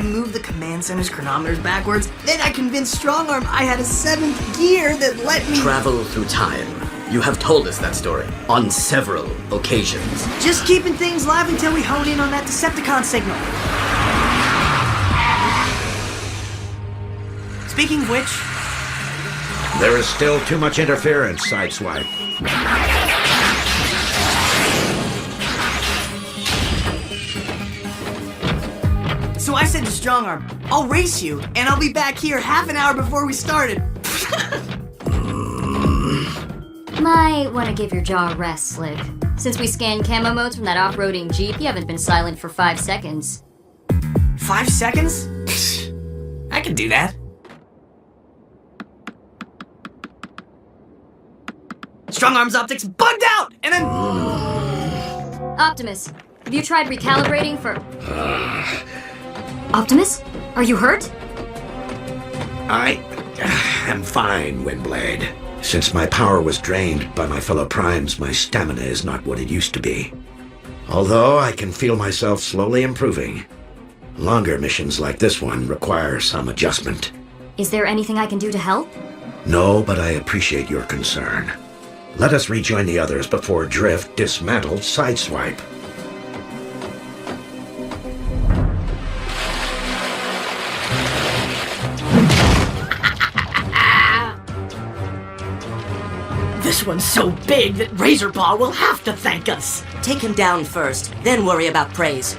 moved the command center's chronometers backwards. Then I convinced Strongarm I had a 7th gear that let me... Travel through time. You have told us that story on several occasions. Just keeping things live until we hone in on that Decepticon signal. Speaking of which... There is still too much interference, Sideswipe. So I said to Strongarm, I'll race you, and I'll be back here half an hour before we started. Might want to give your jaw a rest, Slick. Since we scanned camo modes from that off-roading Jeep, you haven't been silent for 5 seconds. 5 seconds? I can do that. Strongarm's optics bugged out, and then... Optimus, have you tried recalibrating for... Optimus? Are you hurt? I am fine, Windblade. Since my power was drained by my fellow Primes, my stamina is not what it used to be. Although I can feel myself slowly improving. Longer missions like this one require some adjustment. Is there anything I can do to help? No, but I appreciate your concern. Let us rejoin the others before Drift dismantles Sideswipe. This one's so big that Razorpaw will have to thank us. Take him down first, then worry about praise.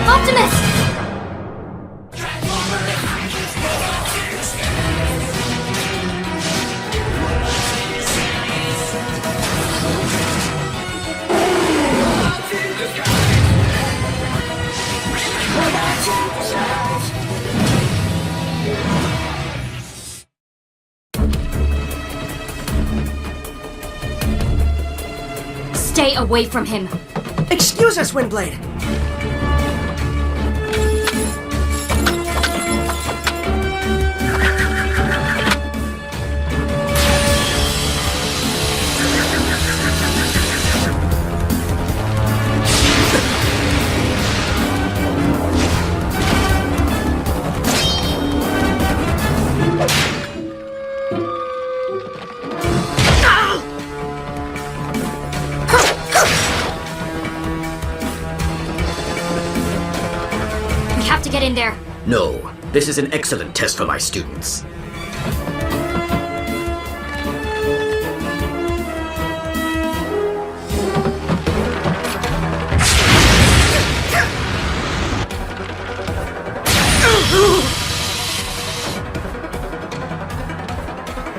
Optimus! Stay away from him. Excuse us, Windblade. Get in there. No, this is an excellent test for my students.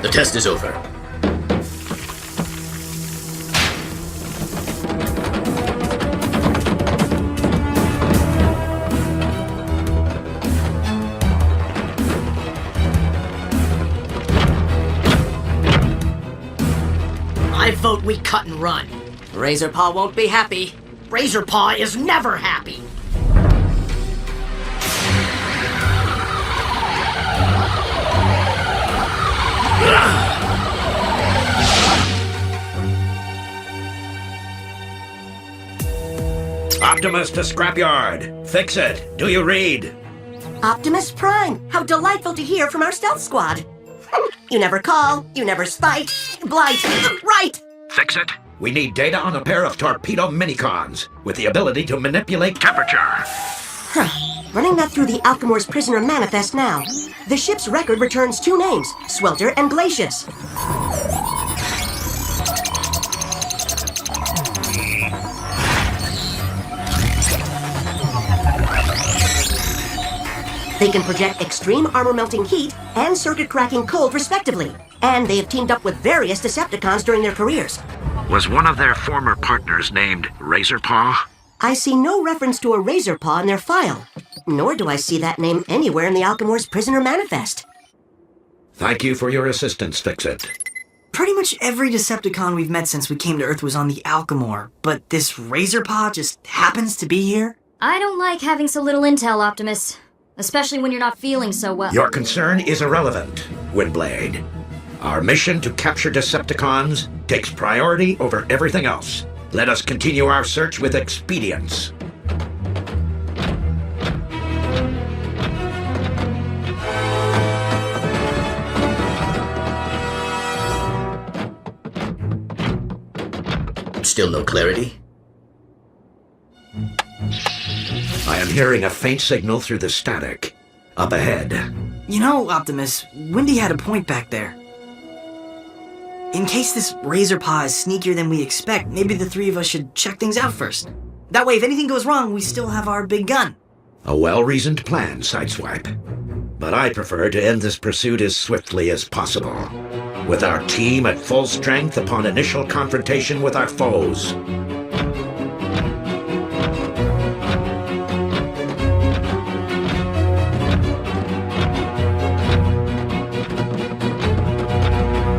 The test is over. I vote we cut and run. Razorpaw won't be happy. Razorpaw is never happy. Optimus to scrapyard. Fix it. Do you read? Optimus Prime, how delightful to hear from our stealth squad. You never call, you never spite. Blight, right! Fix it. We need data on a pair of torpedo minicons with the ability to manipulate temperature. Running that through the Alchemor's prisoner manifest now. The ship's record returns 2 names, Swelter and Glacius. They can project extreme armor-melting heat and circuit-cracking cold, respectively. And they have teamed up with various Decepticons during their careers. Was one of their former partners named Razorpaw? I see no reference to a Razorpaw in their file. Nor do I see that name anywhere in the Alchemor's prisoner manifest. Thank you for your assistance, Fix-It. Pretty much every Decepticon we've met since we came to Earth was on the Alchemor, but this Razorpaw just happens to be here? I don't like having so little intel, Optimus. especially when you're not feeling so well. Your concern is irrelevant, Windblade. Our mission to capture Decepticons takes priority over everything else. Let us continue our search with expedience. Still no clarity? I am hearing a faint signal through the static. Up ahead. You know, Optimus, Wendy had a point back there. In case this Razor Paw is sneakier than we expect, maybe the three of us should check things out first. That way, if anything goes wrong, we still have our big gun. A well-reasoned plan, Sideswipe. But I prefer to end this pursuit as swiftly as possible, with our team at full strength upon initial confrontation with our foes.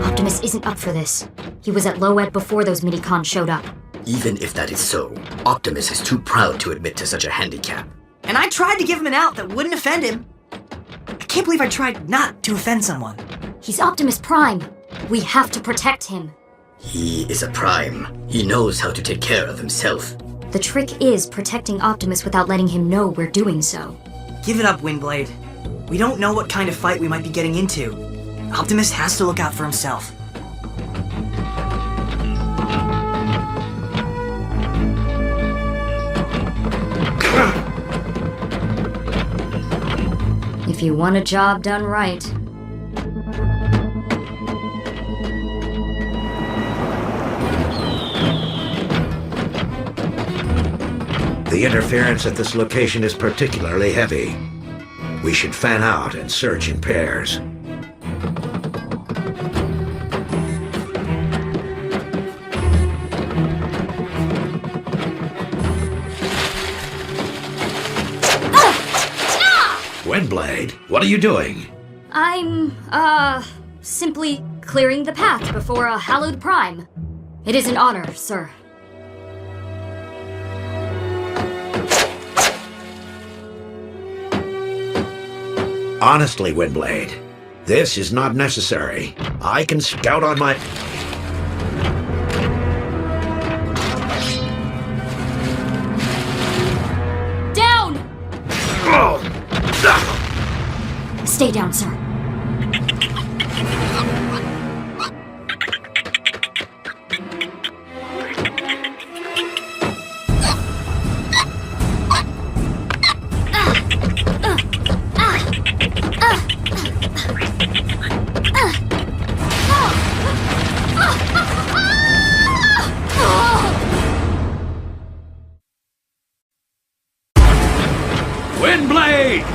Optimus isn't up for this. He was at Low Ed before those Minicons showed up. Even if that is so, Optimus is too proud to admit to such a handicap. And I tried to give him an out that wouldn't offend him. I can't believe I tried not to offend someone. He's Optimus Prime. We have to protect him. He is a Prime. He knows how to take care of himself. The trick is protecting Optimus without letting him know we're doing so. Give it up, Windblade. We don't know what kind of fight we might be getting into. Optimus has to look out for himself. If you want a job done right. The interference at this location is particularly heavy. We should fan out and search in pairs. Windblade, what are you doing? I'm, simply clearing the path before a hallowed Prime. It is an honor, sir. Honestly, Windblade, this is not necessary. I can scout on my... Down! Oh! Stay down, sir. Windblade!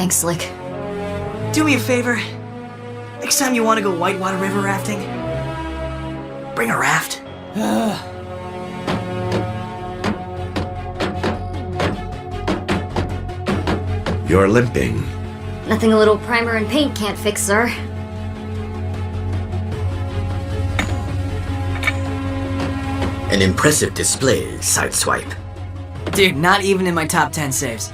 Thanks, Slick. Do me a favor. Next time you want to go whitewater river rafting, bring a raft. You're limping. Nothing a little primer and paint can't fix, sir. An impressive display, Sideswipe. Dude, not even in my top 10 saves.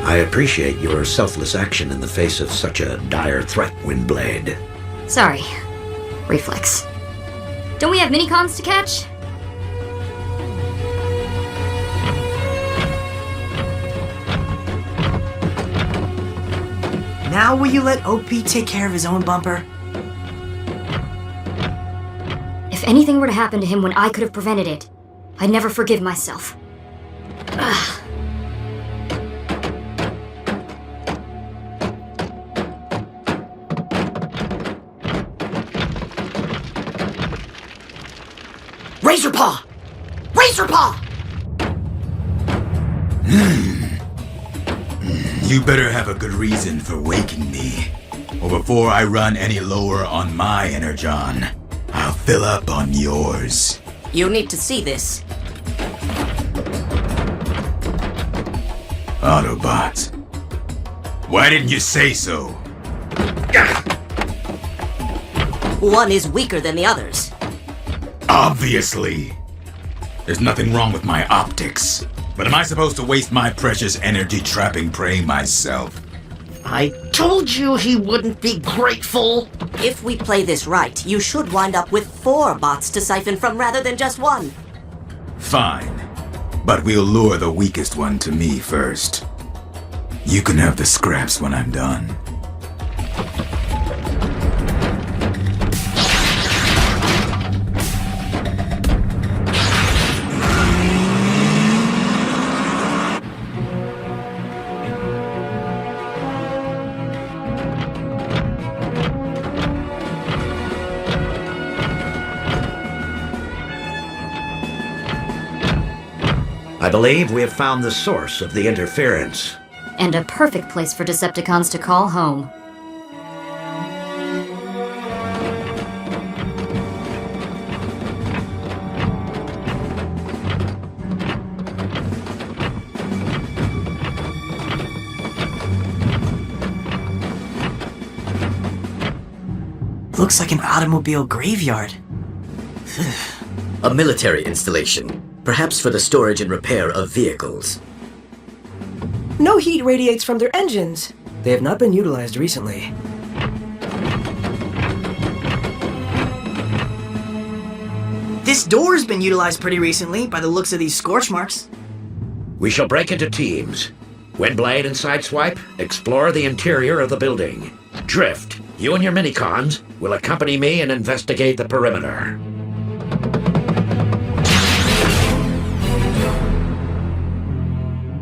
I appreciate your selfless action in the face of such a dire threat, Windblade. Sorry. Reflex. Don't we have mini-cons to catch? Now will you let OP take care of his own bumper? If anything were to happen to him when I could have prevented it, I'd never forgive myself. Ugh. Razorpaw! Razorpaw! You better have a good reason for waking me. Or before I run any lower on my energon, I'll fill up on yours. You need to see this. Autobots. Why didn't you say so? One is weaker than the others. Obviously. There's nothing wrong with my optics. But am I supposed to waste my precious energy trapping prey myself? I told you he wouldn't be grateful. If we play this right, you should wind up with 4 bots to siphon from rather than just one. Fine. But we'll lure the weakest one to me first. You can have the scraps when I'm done. I believe we have found the source of the interference. And a perfect place for Decepticons to call home. Looks like an automobile graveyard. A military installation, perhaps for the storage and repair of vehicles. No heat radiates from their engines. They have not been utilized recently. This door's been utilized pretty recently by the looks of these scorch marks. We shall break into teams. Windblade and Sideswipe, explore the interior of the building. Drift, you and your minicons will accompany me and investigate the perimeter.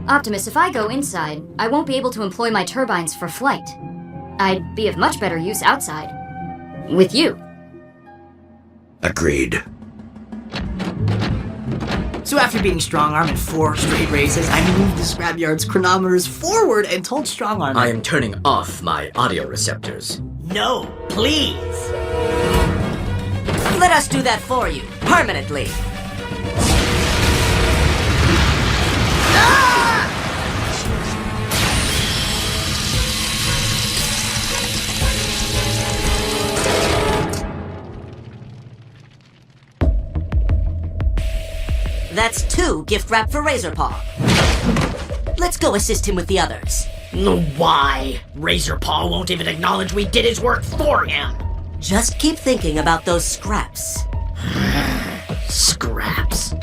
Optimus, if I go inside, I won't be able to employ my turbines for flight. I'd be of much better use outside. With you. Agreed. So after beating Strongarm in 4 straight races, I moved the scrapyard's chronometers forward and told Strongarm... I am turning off my audio receptors. No, please! Let us do that for you, permanently. That's 2 gift wrap for Razorpaw. Let's go assist him with the others. No, why? Razorpaw won't even acknowledge we did his work for him. Just keep thinking about those scraps. Scraps.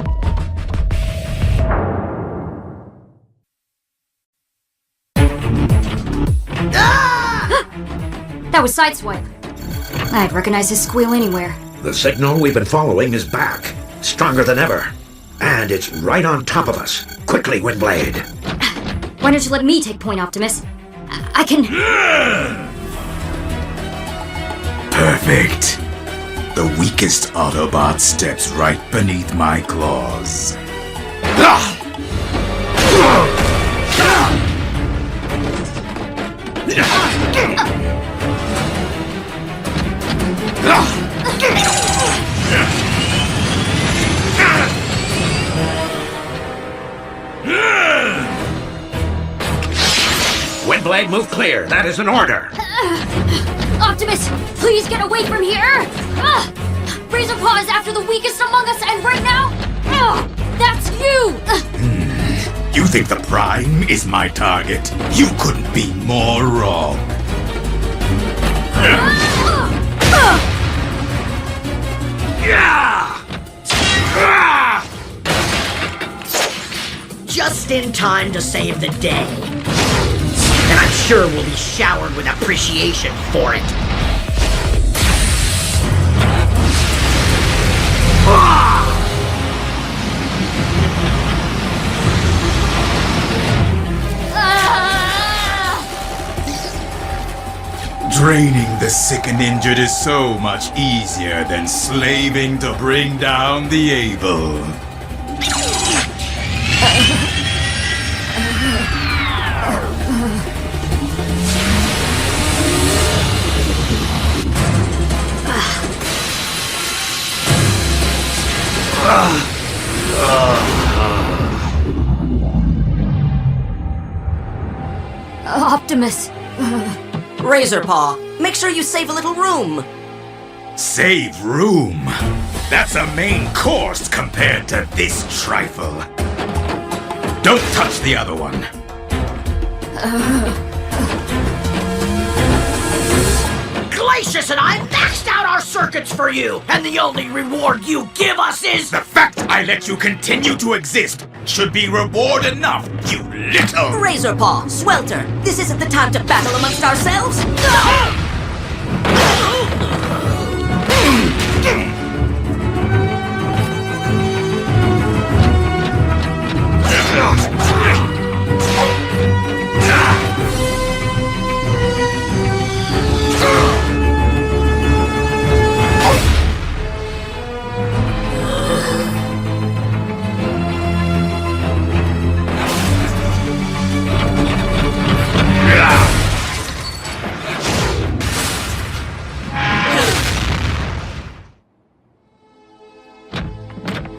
That was Sideswipe. I'd recognize his squeal anywhere. The signal we've been following is back, stronger than ever. And it's right on top of us. Quickly, Windblade. Why don't you let me take point, Optimus? I can... Perfect. The weakest Autobot steps right beneath my claws. Windblade, move clear. That is an order. Optimus, please get away from here! Razor Paw is after the weakest among us, and right now, that's you! You think the Prime is my target? You couldn't be more wrong. Just in time to save the day. And I'm sure we'll be showered with appreciation for it. Draining the sick and injured is so much easier than slaving to bring down the able. Optimus, Razor Paw, make sure you save a little room. Save room. That's a main course compared to this trifle. Don't touch the other one. Glacius and I maxed out our circuits for you, and the only reward you give us is... The fact I let you continue to exist should be reward enough, you little... Razor Paw, Swelter, this isn't the time to battle amongst ourselves.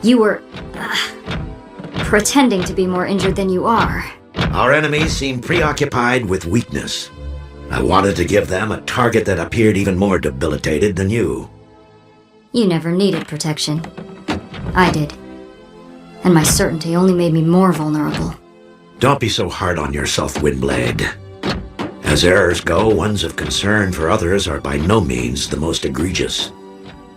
you were pretending to be more injured than you are. Our enemies seem preoccupied with weakness. I wanted to give them a target that appeared even more debilitated than you. You never needed protection. I did. And my certainty only made me more vulnerable. Don't be so hard on yourself, Windblade. As errors go, ones of concern for others are by no means the most egregious.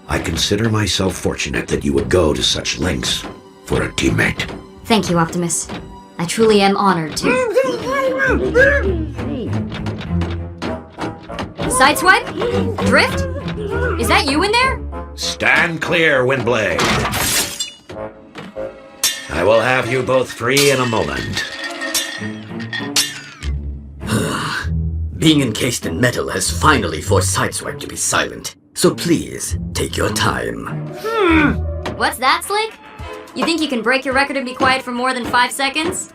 I consider myself fortunate that you would go to such lengths for a teammate. Thank you, Optimus. I truly am honored to... Sideswipe? Drift? Is that you in there? Stand clear, Windblade. I will have you both free in a moment. Being encased in metal has finally forced Sideswipe to be silent. So please, take your time. What's that, Slick? You think you can break your record and be quiet for more than 5 seconds?